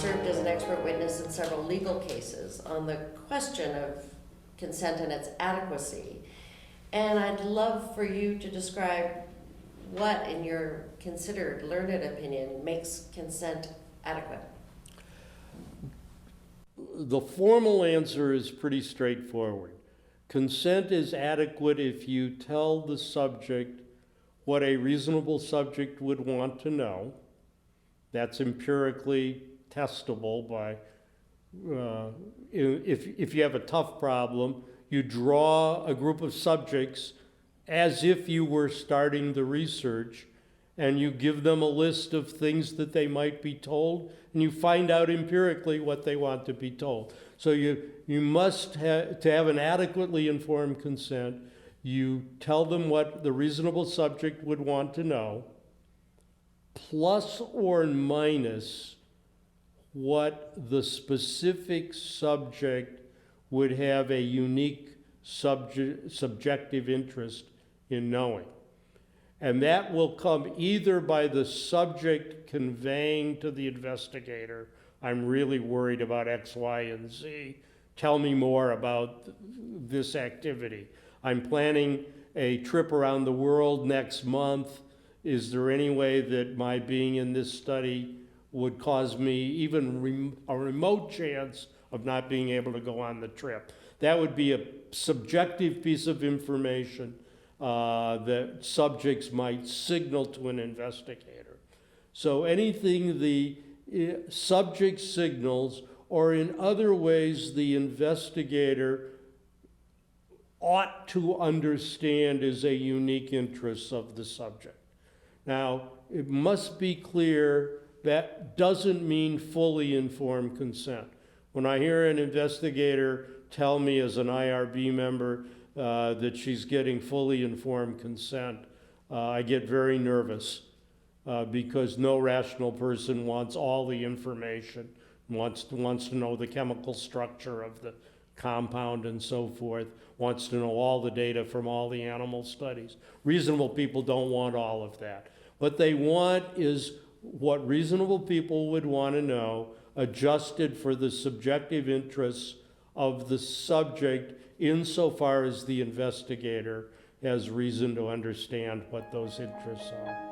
served as an expert witness in several legal cases on the question of consent and its adequacy. And I'd love for you to describe what, in your considered learned opinion, makes consent adequate. The formal answer is pretty straightforward. Consent is adequate if you tell the subject what a reasonable subject would want to know. That's empirically testable by, if you have a tough problem, you draw a group of subjects as if you were starting the research, and you give them a list of things that they might be told, and you find out empirically what they want to be told. So you must have, to have an adequately informed consent, you tell them what the reasonable subject would want to know, plus or minus what the specific subject would have a unique subjective interest in knowing. And that will come either by the subject conveying to the investigator, I'm really worried about X, Y, and Z. Tell me more about this activity. I'm planning a trip around the world next month. Is there any way that my being in this study would cause me even a remote chance of not being able to go on the trip? That would be a subjective piece of information that subjects might signal to an investigator. So anything the subject signals, or in other ways the investigator ought to understand is a unique interest of the subject. Now, it must be clear that doesn't mean fully informed consent. When I hear an investigator tell me as an IRB member that she's getting fully informed consent, I get very nervous because no rational person wants all the information, wants to know the chemical structure of the compound and so forth, wants to know all the data from all the animal studies. Reasonable people don't want all of that. What they want is what reasonable people would want to know, adjusted for the subjective interests of the subject insofar as the investigator has reason to understand what those interests are.